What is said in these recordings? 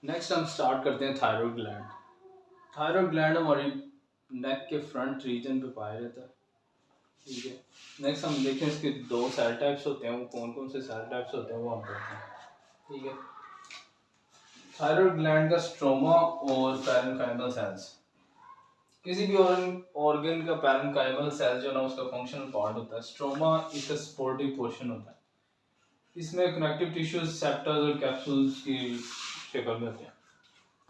Next हम start करते हैं थायरॉयड ग्लैंड। थायरॉयड ग्लैंड हमारी नेक के फ्रंट रीजन पे पाया जाता है। ठीक है, नेक्स्ट हम देखें इसके दो सेल टाइप्स होते हैं, वो कौन कौन से सेल टाइप्स होते हैं वो हम पढ़ते हैं। ठीक है, थायरॉयड ग्लैंड का स्ट्रोमा और पैरेन्काइमल सेल्स। किसी भी ऑर्गन का पैरेन्काइमल सेल जो ना उसका फंक्शनल पार्ट होता है। स्ट्रोमा इसका सपोर्टिव पोर्शन होता है, इसमें कनेक्टिव टिश्यूज सेप्टास और कैप्सूल्स की शक्ल में होते हैं।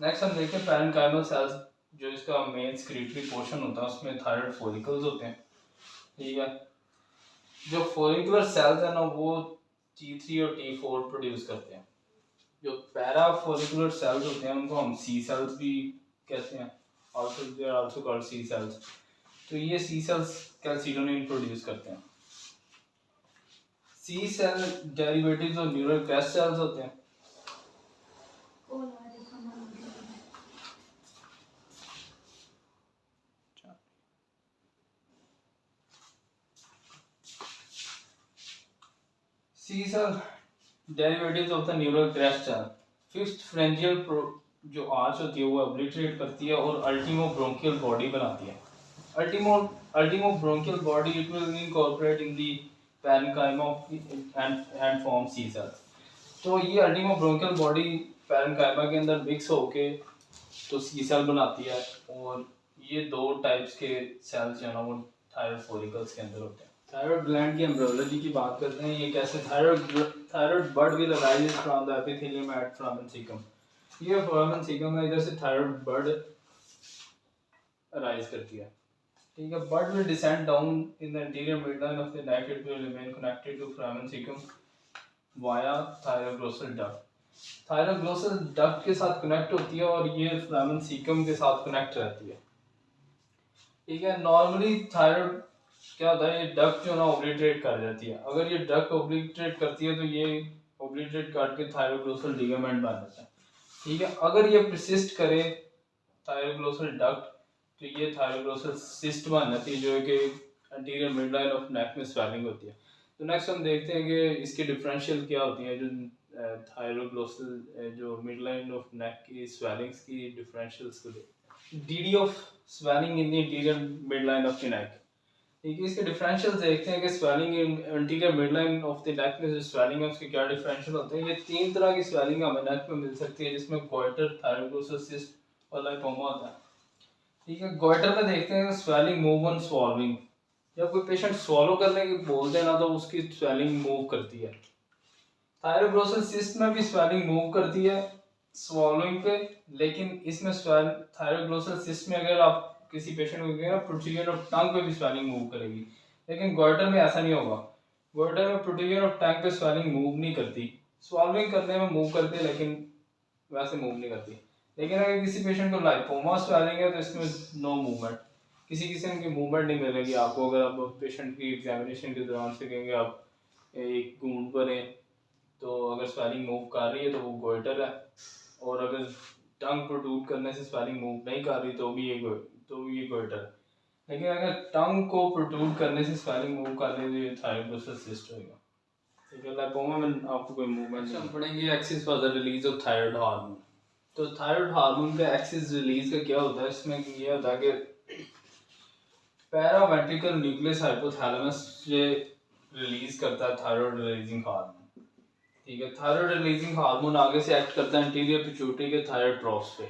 नेक्स्ट हम देखते हैं पैरेन्काइमल सेल्स, जो इसका मेन स्क्रीटरी पोर्शन होता है, उसमें थायराइड फॉलिकल्स होते हैं। ठीक है, जो फॉलिकुलर सेल्स है ना वो T3 और T4 प्रोड्यूस करते हैं। जो पैरा फॉलिकुलर सेल्स होते हैं उनको हम सी सेल्स भी कहते हैं, आल्सो कॉल्ड सी सेल्स। तो ये सी सेल्स कैल्सिटोनिन प्रोड्यूस करते हैं। सी सेल डेरिवेटिव्स और न्यूरल क्रस्ट सेल्स होते हैं। C cell derivatives of the neural crest cell. Fifth pharyngeal जो आर्च होती है वो ऑब्लिटरेट करती है और अल्टीमो ब्रोंकियल बॉडी बनाती है। Ultimo bronchial body it will incorporate in the parenchyma of and form C cells. तो ये अल्टीमो ब्रोंकियल बॉडी पैरेन्काइमा के अंदर मिक्स होके तो सी सेल बनाती है। और ये दो टाइप्स के सेल्स जो है ना वो थायराइड फॉलिकल्स के अंदर होते हैं। थायराइड ग्लैंड की एम्ब्रियोलॉजी की बात करते हैं। ये कैसे thyroid bud will arise from the epithelium at foramen caecum. ये फोरामेन सीकम है, इधर से थायराइड बड अराइज करती है। ठीक है, bud will descend down in the interior midline of the neck. It will remain connected to foramen caecum via thyroglossal duct. Thyroglossal duct के साथ कनेक्ट होती है और ये फोरामेन सीकम के साथ कनेक्ट रहती है। ठीक है, नॉर्मली थायराइड क्या होता है, ये डक्ट जो ना ओब्लिटरेट कर जाती है। अगर ये डक्ट ओब्लिटरेट करती है तो ये ओब्लिटरेट करके थायरोग्लोसल लिगामेंट बन जाता है। ठीक है, अगर ये परसिस्ट करे थायरोग्लोसल डक्ट तो ये थायरोग्लोसल सिस्ट बन जाती है, जो कि एंटीरियर मिडलाइन ऑफ नेक में स्वेलिंग होती है। तो नेक्स्ट हम देखते हैं कि इसकी डिफरेंशियल क्या होती है, जो थायरोग्लोसल जो मिडलाइन ऑफ नेक की स्वेलिंग्स की डिफरेंशियल्स को देखते हैं। DD of swelling in the interior midline of the नेक। ठीक है, इसके डिफरेंशियल देखते हैं कि swelling in interior midline of the नेक में जो स्वेलिंग है उसके क्या डिफरेंशियल होते हैं। ये तीन तरह की स्वेलिंग हमें नेक में मिल सकती है, जिसमें गोइटर, थायरोग्लोसल सिस्ट और लाइपोमा होता है। ठीक है, गोइटर में देखते हैं स्वेलिंग मूव ऑन स्वॉल्विंग। जब कोई पेशेंट स्वॉलो करने की बोलते हैं ना तो उसकी स्वेलिंग मूव करती है। थायरोग्लोसल सिस्ट में भी स्वेलिंग मूव करती है स्वॉलोइंग पे, लेकिन इसमें थायरोग्लोसल सिस्ट में अगर आप किसी पेशेंट को कहेंगे प्रोट्रूजन ऑफ टंग पे भी स्वेलिंग मूव करेगी, लेकिन गोइटर में ऐसा नहीं होगा। गोइटर में प्रोट्रूजन ऑफ टंग पे स्वेलिंग मूव नहीं करती, स्वॉलोइंग करने में मूव करती है लेकिन वैसे मूव नहीं करती। लेकिन अगर किसी पेशेंट को लाइपोमा स्वेलिंग है तो इसमें नो मूवमेंट, किसी किस्म की मूवमेंट नहीं मिलेगी आपको। अगर आप पेशेंट की एग्जामिनेशन के दौरान से कहेंगे आप एक गूंद भरें, तो अगर स्वेलिंग मूव कर रही है तो वो गोइटर है, और अगर टंग प्रोट्रूड करने से स्वेलिंग मूव नहीं कर रही तो भी ये गोइटर है। लेकिन अगर टंग को प्रोट्रूड करने से स्वेलिंग मूव कर रही है तो ये थायरोग्लोसल सिस्ट होगा। ठीक है, लाइपोमा में आपको कोई मूवमेंट नहीं। हम पढ़ेंगे axis for the release of thyroid hormone. तो थायराइड हार्मोन का एक्सिस रिलीज का क्या होता है, इसमें ये होता है कि पैरावेंट्रिकल न्यूक्लियस हाइपोथैलेमस से रिलीज करता है थायराइड रिलीजिंग हार्मोन। ठीक है, थायराइड रिलीजिंग हार्मोन आगे से एक्ट करता है एंटीरियर पिट्यूटरी के थायराइड ट्रॉफ्स पे।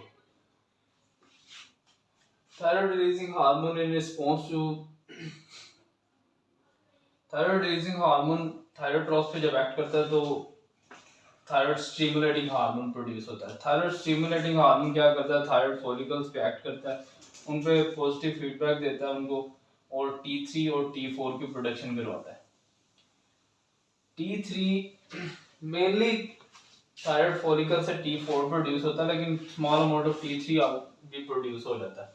Thyroid releasing hormone in response to thyroid releasing hormone thyroid trophs पे जब एक्ट करता है तो थायराइड स्टिमुलेटिंग हार्मोन प्रोड्यूस होता है। थायराइड स्टिमुलेटिंग हार्मोन क्या करता है, थायराइड फॉलिकल्स पे एक्ट करता है, उन पे पॉजिटिव फीडबैक देता है उनको, और T3 और T4 की प्रोडक्शन करवाता है। T3 मेनली थायराइड फॉलिकल से T4 प्रोड्यूस होता है, लेकिन स्मॉल अमाउंट ऑफ T3 भी प्रोड्यूस हो जाता है।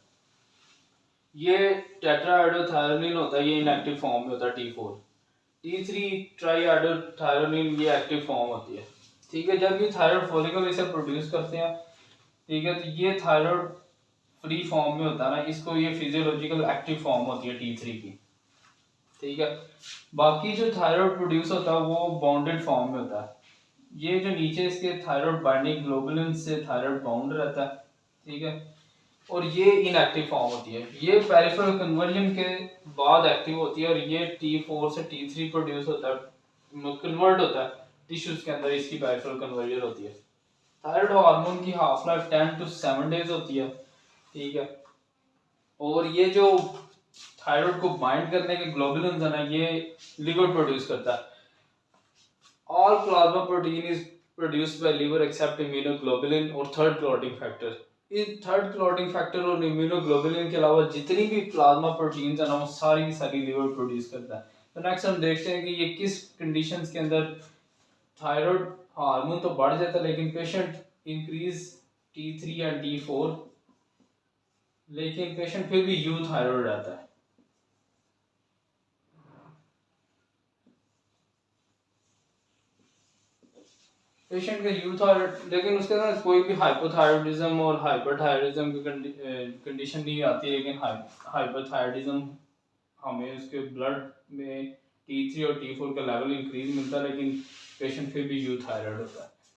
ये टेट्राहाइड्रोथायरोनिन होता है, ये इनएक्टिव फॉर्म में होता है T4। T3 ट्राईहाइड्रोथायरोनिन ये एक्टिव फॉर्म होती है। ठीक है, जब ये थायराइड फॉलिकल इसे प्रोड्यूस करते हैं, ठीक है, तो ये थायराइड फ्री फॉर्म में होता है ना, इसको ये फिजियोलॉजिकल एक्टिव फॉर्म होती है T3 की। ठीक है, बाकी जो थायराइड प्रोड्यूस होता है वो बाउंडेड फॉर्म में होता है। ये जो नीचे इसके थायराइड बाइंडिंग ग्लोबुलिन से थायराइड बाउंड रहता है, ठीक है, और ये इनएक्टिव फॉर्म होती है। ये पेरिफेरल कन्वर्जन के बाद एक्टिव होती है और ये T4 से T3 प्रोड्यूस होता है, कन्वर्ट होता है टिश्यूज के अंदर, इसकी पेरिफेरल कन्वर्जन होती है। थायराइड हार्मोन की हाफ लाइफ 10 to 7 डेज होती है, ठीक है, और ये जो थायराइड को बाइंड करने के ग्लोबुलिन है ना, ये लिवर प्रोड्यूस करता है। All plasma protein is produced by liver except immunoglobulin और थर्ड क्लॉटिंग फैक्टर। इन थर्ड क्लॉटिंग फैक्टर और इम्यूनोग्लोबुलिन के अलावा जितनी भी प्लाज्मा प्रोटीन्स है ना, वो सारी की सारी लिवर प्रोड्यूस करता है। तो नेक्स्ट हम देखते हैं कि ये किस कंडीशंस के अंदर थायराइड हार्मोन तो बढ़ जाता है लेकिन patient increase T3 and T4, लेकिन पेशेंट फिर भी यूथायराइड रहता है। पेशेंट का यूथायराइड, लेकिन उसके साथ कोई भी हाइपोथायराइडिज्म और हाइपरथायराइडिज्म की कंडीशन नहीं आती, लेकिन हाइपरथायराइडिज्म हमें उसके ब्लड में T3 और T4 का लेवल इंक्रीज मिलता है, लेकिन पेशेंट फिर भी यूथायराइड होता है।